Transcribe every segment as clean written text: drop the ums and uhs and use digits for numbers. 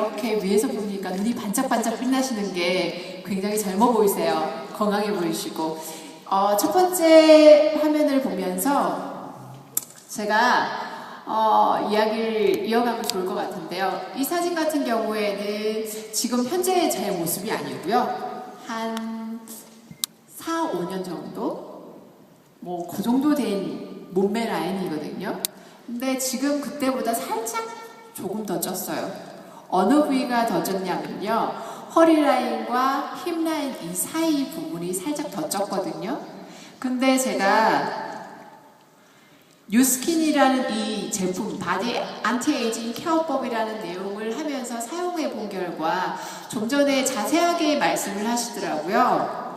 이렇게 위에서 보니까 눈이 반짝반짝 빛나시는 게 굉장히 젊어 보이세요. 건강해 보이시고. 첫 번째 화면을 보면서 제가 이야기를 이어가면 좋을 것 같은데요. 이 사진 같은 경우에는 지금 현재 제 모습이 아니고요. 한 4, 5년 정도? 뭐 그 정도 된 몸매 라인이거든요. 근데 지금 그때보다 살짝 조금 더 쪘어요. 어느 부위가 더 쪘냐면요. 허리 라인과 힙 라인 이 사이 부분이 살짝 더 쪘거든요. 근데 제가 뉴스킨이라는 이 제품, 바디 안티에이징 케어법이라는 내용을 하면서 사용해 본 결과 좀 전에 자세하게 말씀을 하시더라고요.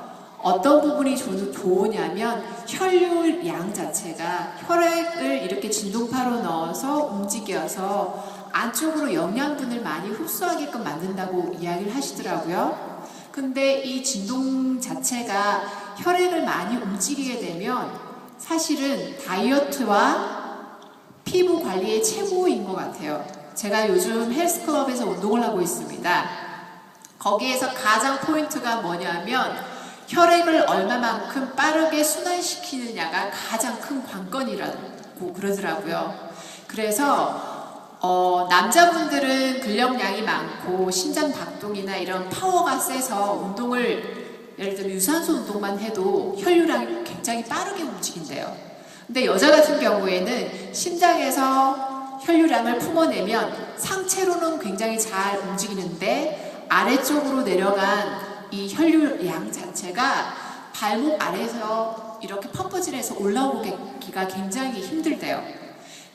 어떤 부분이 좋으냐면 혈류량 자체가 혈액을 이렇게 진동파로 넣어서 움직여서 안쪽으로 영양분을 많이 흡수하게끔 만든다고 이야기를 하시더라고요. 근데 이 진동 자체가 혈액을 많이 움직이게 되면 사실은 다이어트와 피부 관리의 최고인 것 같아요. 제가 요즘 헬스클럽에서 운동을 하고 있습니다. 거기에서 가장 포인트가 뭐냐면 혈액을 얼마만큼 빠르게 순환시키느냐가 가장 큰 관건이라고 그러더라고요. 그래서 남자분들은 근력량이 많고 심장 박동이나 이런 파워가 세서 운동을 예를 들면 유산소 운동만 해도 혈류량이 굉장히 빠르게 움직인대요. 근데 여자 같은 경우에는 심장에서 혈류량을 품어내면 상체로는 굉장히 잘 움직이는데 아래쪽으로 내려간 이 혈류량 자체가 발목 아래에서 이렇게 펌프질해서 올라오기가 굉장히 힘들대요.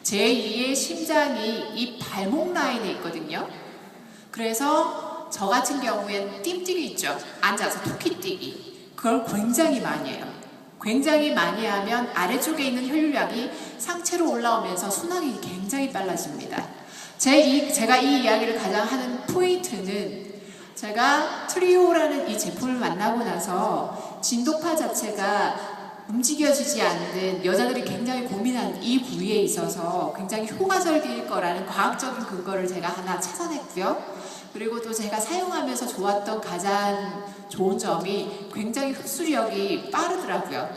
제2의 심장이 이 발목 라인에 있거든요. 그래서 저 같은 경우에는 띵뛰기 있죠. 앉아서 토끼뛰기. 그걸 굉장히 많이 해요. 굉장히 많이 하면 아래쪽에 있는 혈류량이 상체로 올라오면서 순환이 굉장히 빨라집니다. 제가 이 이야기를 가장 하는 포인트는 제가 트리오라는 이 제품을 만나고 나서 진동파 자체가 움직여지지 않는 여자들이 굉장히 고민하는 이 부위에 있어서 굉장히 효과적일 거라는 과학적인 근거를 제가 하나 찾아냈고요. 그리고 또 제가 사용하면서 좋았던 가장 좋은 점이 굉장히 흡수력이 빠르더라고요.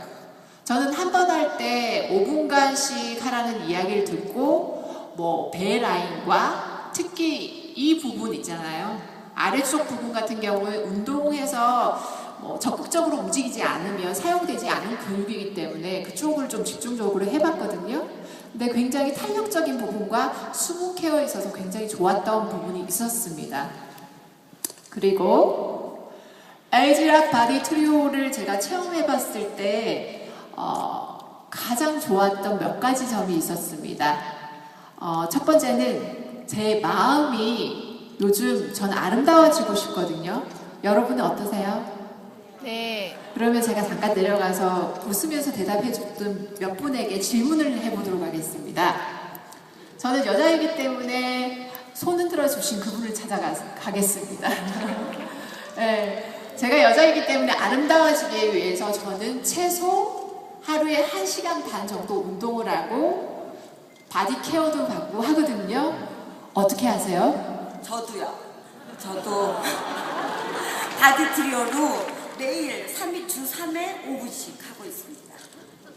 저는 한 번 할 때 5분간씩 하라는 이야기를 듣고 뭐 배 라인과 특히 이 부분 있잖아요. 아래쪽 부분 같은 경우에 운동해서 적극적으로 움직이지 않으면 사용되지 않은 근육이기 때문에 그쪽을 좀 집중적으로 해봤거든요. 근데 굉장히 탄력적인 부분과 수분 케어에 있어서 굉장히 좋았던 부분이 있었습니다. 그리고 LG락 바디 트리오를 제가 체험해봤을 때 가장 좋았던 몇 가지 점이 있었습니다. 첫 번째는 제 마음이 요즘 전 아름다워지고 싶거든요. 여러분은 어떠세요? 네. 그러면 제가 잠깐 내려가서 웃으면서 대답해줬던 몇 분에게 질문을 해보도록 하겠습니다. 저는 여자이기 때문에 손 흔들어 주신 그분을 찾아가겠습니다. 네, 제가 여자이기 때문에 아름다워지기 위해서 저는 최소 하루에 1시간 반 정도 운동을 하고 바디 케어도 받고 하거든요. 어떻게 하세요? 저도요. 저도 바디 트리오로 매일 주 3회 5분씩 하고 있습니다.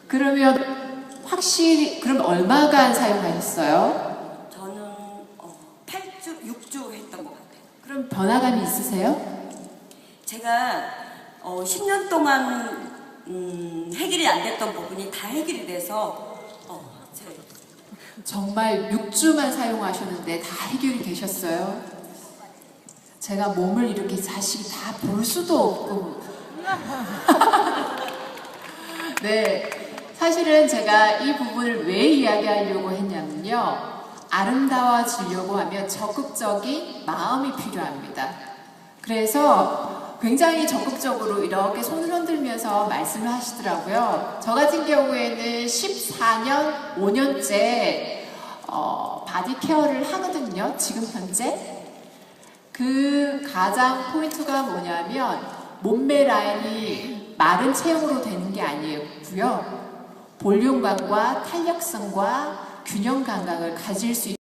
그러면 확실히 그럼 얼마간 사용하셨어요? 저는 8주, 6주 했던 것 같아요. 그럼 변화감이 있으세요? 제가 10년 동안 해결이 안 됐던 부분이 다 해결이 돼서 정말 6주만 사용하셨는데 다 해결이 되셨어요? 제가 몸을 이렇게 자식이 다 볼 수도 없고 네, 사실은 제가 이 부분을 왜 이야기하려고 했냐면요, 아름다워지려고 하면 적극적인 마음이 필요합니다. 그래서 굉장히 적극적으로 이렇게 손을 흔들면서 말씀을 하시더라고요. 저 같은 경우에는 14년, 5년째 바디 케어를 하거든요. 지금 현재. 그 가장 포인트가 뭐냐면 몸매 라인이 마른 체형으로 되는 게 아니고요. 볼륨감과 탄력성과 균형 감각을 가질 수 있는